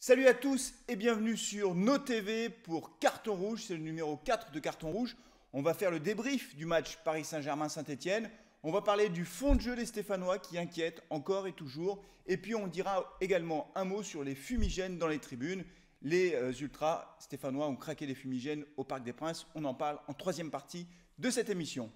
Salut à tous et bienvenue sur nos TV pour Carton Rouge, c'est le numéro 4 de Carton Rouge. On va faire le débrief du match Paris Saint-Germain-Saint-Etienne. On va parler du fond de jeu des Stéphanois qui inquiète encore et toujours. Et puis on dira également un mot sur les fumigènes dans les tribunes. Les ultras stéphanois ont craqué les fumigènes au Parc des Princes. On en parle en troisième partie de cette émission.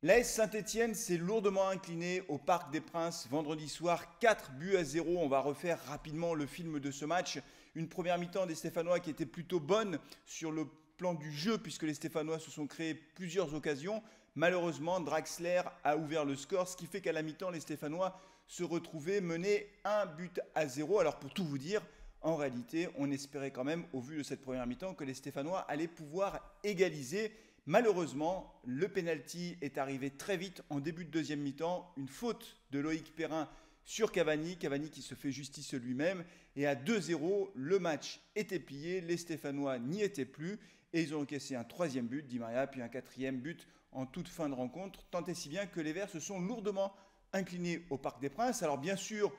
L'AS Saint-Etienne s'est lourdement incliné au Parc des Princes vendredi soir, 4-0. On va refaire rapidement le film de ce match. Une première mi-temps des Stéphanois qui était plutôt bonne sur le plan du jeu puisque les Stéphanois se sont créés plusieurs occasions. Malheureusement, Draxler a ouvert le score, ce qui fait qu'à la mi-temps, les Stéphanois se retrouvaient menés 1-0. Alors pour tout vous dire, en réalité, on espérait quand même, au vu de cette première mi-temps, que les Stéphanois allaient pouvoir égaliser. Malheureusement, le pénalty est arrivé très vite en début de deuxième mi-temps. Une faute de Loïc Perrin sur Cavani. Cavani qui se fait justice lui-même. Et à 2-0, le match était plié. Les Stéphanois n'y étaient plus. Et ils ont encaissé un troisième but, Di Maria, puis un quatrième but en toute fin de rencontre. Tant et si bien que les Verts se sont lourdement inclinés au Parc des Princes. Alors bien sûr,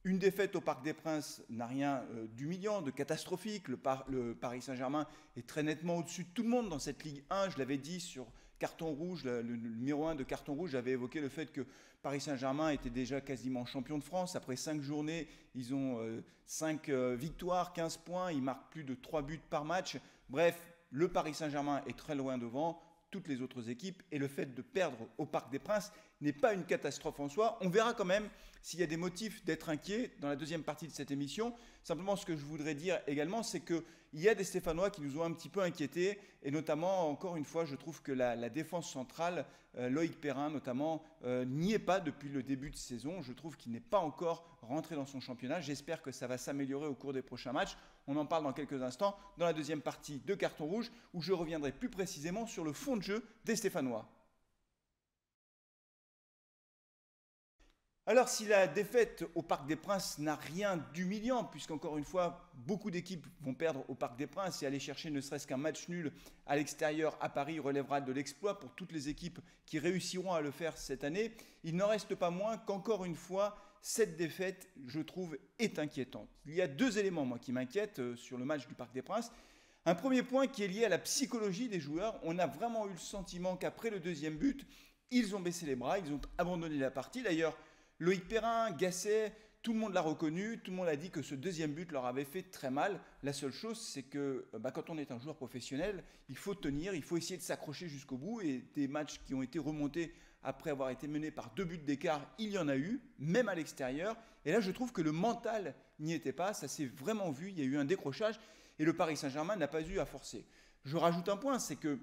une défaite au Parc des Princes n'a rien d'humiliant, de catastrophique. Le Paris Saint-Germain est très nettement au-dessus de tout le monde dans cette Ligue 1. Je l'avais dit sur Carton Rouge, le numéro 1 de Carton Rouge, j'avais évoqué le fait que Paris Saint-Germain était déjà quasiment champion de France. Après 5 journées, ils ont 5 victoires, 15 points, ils marquent plus de 3 buts par match. Bref, le Paris Saint-Germain est très loin devant toutes les autres équipes et le fait de perdre au Parc des Princes n'est pas une catastrophe en soi. On verra quand même s'il y a des motifs d'être inquiet dans la deuxième partie de cette émission. Simplement, ce que je voudrais dire également, c'est qu'il y a des Stéphanois qui nous ont un petit peu inquiétés et notamment, encore une fois, je trouve que la défense centrale, Loïc Perrin notamment, n'y est pas depuis le début de saison. Je trouve qu'il n'est pas encore rentré dans son championnat. J'espère que ça va s'améliorer au cours des prochains matchs. On en parle dans quelques instants dans la deuxième partie de Carton Rouge où je reviendrai plus précisément sur le fond de jeu des Stéphanois. Alors si la défaite au Parc des Princes n'a rien d'humiliant, puisqu'encore une fois, beaucoup d'équipes vont perdre au Parc des Princes et aller chercher ne serait-ce qu'un match nul à l'extérieur à Paris relèvera de l'exploit pour toutes les équipes qui réussiront à le faire cette année, il n'en reste pas moins qu'encore une fois, cette défaite, je trouve, est inquiétante. Il y a deux éléments, moi, qui m'inquiètent sur le match du Parc des Princes. Un premier point qui est lié à la psychologie des joueurs. On a vraiment eu le sentiment qu'après le deuxième but, ils ont baissé les bras, ils ont abandonné la partie. D'ailleurs, Loïc Perrin, Gasset, tout le monde l'a reconnu, tout le monde a dit que ce deuxième but leur avait fait très mal. La seule chose, c'est que quand on est un joueur professionnel, il faut tenir, il faut essayer de s'accrocher jusqu'au bout. Et des matchs qui ont été remontés après avoir été menés par 2 buts d'écart, il y en a eu, même à l'extérieur. Et là, je trouve que le mental n'y était pas, ça s'est vraiment vu, il y a eu un décrochage et le Paris Saint-Germain n'a pas eu à forcer. Je rajoute un point, c'est que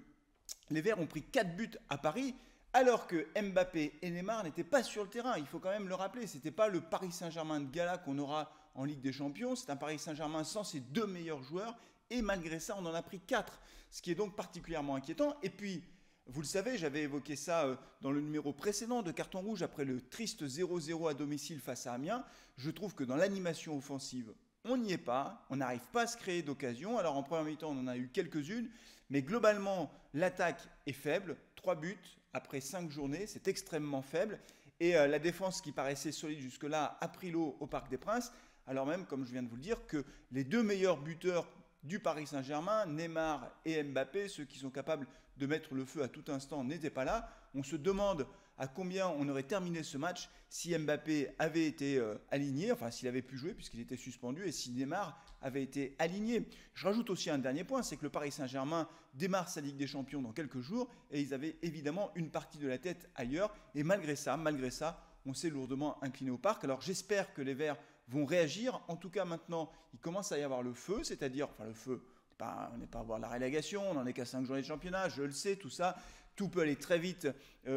les Verts ont pris 4 buts à Paris, alors que Mbappé et Neymar n'étaient pas sur le terrain. Il faut quand même le rappeler, ce n'était pas le Paris Saint-Germain de gala qu'on aura en Ligue des Champions, c'est un Paris Saint-Germain sans ses 2 meilleurs joueurs, et malgré ça, on en a pris 4, ce qui est donc particulièrement inquiétant. Et puis, vous le savez, j'avais évoqué ça dans le numéro précédent de Carton Rouge, après le triste 0-0 à domicile face à Amiens. Je trouve que dans l'animation offensive, on n'y est pas, on n'arrive pas à se créer d'occasion. Alors en première mi-temps, on en a eu quelques-unes, mais globalement, l'attaque est faible. 3 buts après 5 journées, c'est extrêmement faible. Et la défense qui paraissait solide jusque-là a pris l'eau au Parc des Princes. Alors même, comme je viens de vous le dire, que les 2 meilleurs buteurs du Paris Saint-Germain, Neymar et Mbappé, ceux qui sont capables de mettre le feu à tout instant, n'étaient pas là. On se demande à combien on aurait terminé ce match si Mbappé avait été aligné, enfin s'il avait pu jouer puisqu'il était suspendu, et si Neymar avait été aligné. Je rajoute aussi un dernier point, c'est que le Paris Saint-Germain démarre sa Ligue des Champions dans quelques jours et ils avaient évidemment une partie de la tête ailleurs. Et malgré ça, on s'est lourdement incliné au Parc. Alors j'espère que les Verts vont réagir. En tout cas maintenant, il commence à y avoir le feu, c'est-à-dire, enfin le feu, on n'est pas à voir la relégation, on n'en est qu'à 5 journées de championnat, je le sais, tout ça, tout peut aller très vite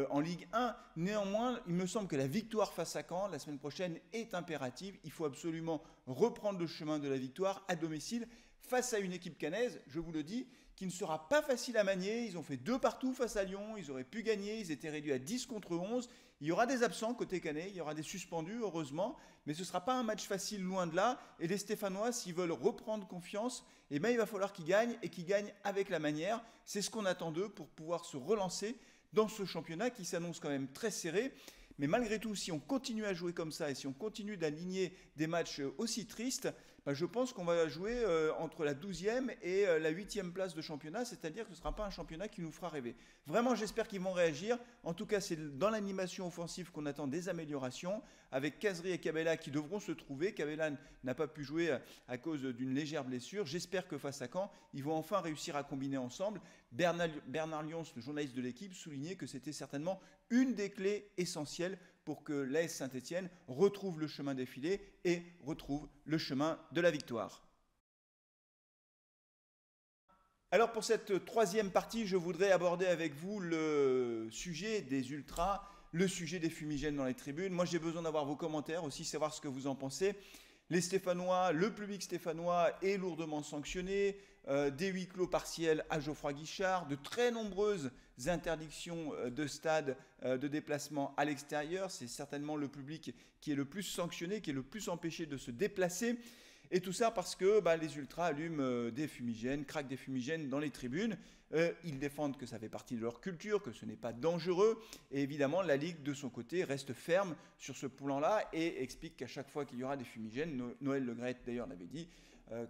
en Ligue 1. Néanmoins, il me semble que la victoire face à Caen, la semaine prochaine, est impérative. Il faut absolument reprendre le chemin de la victoire à domicile face à une équipe caennaise, je vous le dis, qui ne sera pas facile à manier. Ils ont fait 2 partout face à Lyon, ils auraient pu gagner, ils étaient réduits à 10 contre 11. Il y aura des absents côté caennais, il y aura des suspendus, heureusement, mais ce ne sera pas un match facile, loin de là. Et les Stéphanois, s'ils veulent reprendre confiance, il va falloir qu'ils gagnent et qu'ils gagnent avec la manière. C'est ce qu'on attend d'eux pour pouvoir se relancer dans ce championnat qui s'annonce quand même très serré. Mais malgré tout, si on continue à jouer comme ça et si on continue d'aligner des matchs aussi tristes, je pense qu'on va jouer entre la 12e et la 8e place de championnat, c'est-à-dire que ce ne sera pas un championnat qui nous fera rêver. Vraiment, j'espère qu'ils vont réagir. En tout cas, c'est dans l'animation offensive qu'on attend des améliorations, avec Khazri et Cabella qui devront se trouver. Cabella n'a pas pu jouer à cause d'une légère blessure. J'espère que face à Caen, ils vont enfin réussir à combiner ensemble. Bernard Lyons, le journaliste de l'équipe, soulignait que c'était certainement une des clés essentielles pour que l'AS Saint-Étienne retrouve le chemin des filets et retrouve le chemin de la victoire. Alors pour cette troisième partie, je voudrais aborder avec vous le sujet des ultras, le sujet des fumigènes dans les tribunes. Moi j'ai besoin d'avoir vos commentaires aussi, savoir ce que vous en pensez. Les Stéphanois, le public stéphanois est lourdement sanctionné, des huis clos partiels à Geoffroy Guichard, de très nombreuses interdictions de stade, de déplacement à l'extérieur. C'est certainement le public qui est le plus sanctionné, qui est le plus empêché de se déplacer. Et tout ça parce que les ultras allument des fumigènes, craquent des fumigènes dans les tribunes. Ils défendent que ça fait partie de leur culture, que ce n'est pas dangereux. Et évidemment, la Ligue, de son côté, reste ferme sur ce plan-là et explique qu'à chaque fois qu'il y aura des fumigènes, Noël Le Graët d'ailleurs l'avait dit,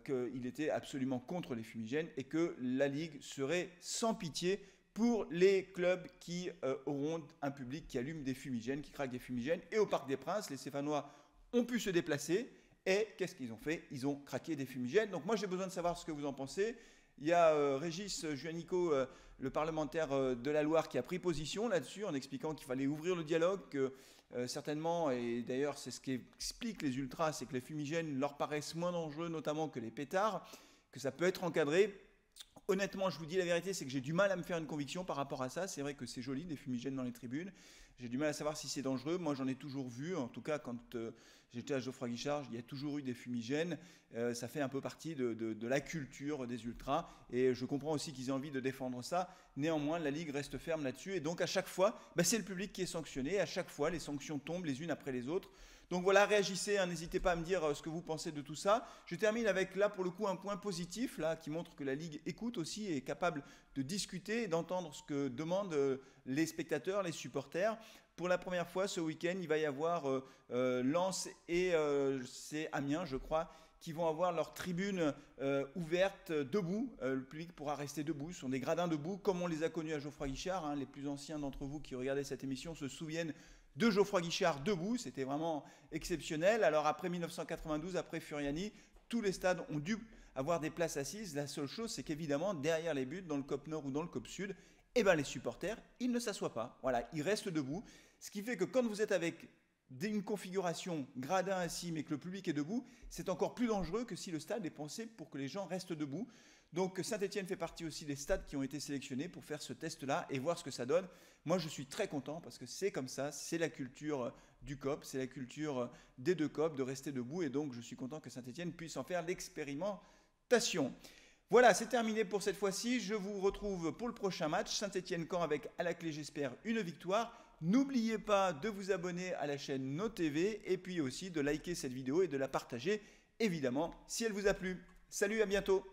qu'il était absolument contre les fumigènes et que la Ligue serait sans pitié pour les clubs qui auront un public qui allume des fumigènes, qui craque des fumigènes. Et au Parc des Princes, les Stéphanois ont pu se déplacer. Et qu'est-ce qu'ils ont fait? Ils ont craqué des fumigènes. Donc moi j'ai besoin de savoir ce que vous en pensez. Il y a Régis Juanico, le parlementaire de la Loire, qui a pris position là-dessus en expliquant qu'il fallait ouvrir le dialogue, que certainement, et d'ailleurs c'est ce qu'expliquent les ultras, c'est que les fumigènes leur paraissent moins dangereux notamment que les pétards, que ça peut être encadré. Honnêtement, je vous dis la vérité, c'est que j'ai du mal à me faire une conviction par rapport à ça. C'est vrai que c'est joli, des fumigènes dans les tribunes. J'ai du mal à savoir si c'est dangereux. Moi, j'en ai toujours vu. En tout cas, quand j'étais à Geoffroy Guichard, il y a toujours eu des fumigènes. Ça fait un peu partie de la culture des ultras. Et je comprends aussi qu'ils aient envie de défendre ça. Néanmoins, la Ligue reste ferme là-dessus. Et donc, à chaque fois, c'est le public qui est sanctionné. À chaque fois, les sanctions tombent les unes après les autres. Donc voilà, réagissez, hein, n'hésitez pas à me dire ce que vous pensez de tout ça. Je termine avec là pour le coup un point positif là, qui montre que la Ligue écoute aussi et est capable de discuter et d'entendre ce que demandent les spectateurs, les supporters. Pour la première fois ce week-end, il va y avoir Lens et c'est Amiens je crois, qui vont avoir leur tribune ouverte debout. Le public pourra rester debout, ce sont des gradins debout comme on les a connus à Geoffroy Guichard. Hein. Les plus anciens d'entre vous qui regardaient cette émission se souviennent de Geoffroy Guichard debout, c'était vraiment exceptionnel. Alors après 1992, après Furiani, tous les stades ont dû avoir des places assises. La seule chose, c'est qu'évidemment, derrière les buts, dans le COP Nord ou dans le COP Sud, les supporters, ils ne s'assoient pas. Voilà, ils restent debout. Ce qui fait que quand vous êtes avec une configuration gradin assis, mais que le public est debout, c'est encore plus dangereux que si le stade est pensé pour que les gens restent debout. Donc Saint-Étienne fait partie aussi des stades qui ont été sélectionnés pour faire ce test-là et voir ce que ça donne. Moi, je suis très content parce que c'est comme ça, c'est la culture du COP, c'est la culture des deux COP de rester debout et donc je suis content que Saint-Étienne puisse en faire l'expérimentation. Voilà, c'est terminé pour cette fois-ci. Je vous retrouve pour le prochain match, Saint-Étienne-Caen avec à la clé, j'espère, une victoire. N'oubliez pas de vous abonner à la chaîne NoTV et puis aussi de liker cette vidéo et de la partager, évidemment, si elle vous a plu. Salut, à bientôt!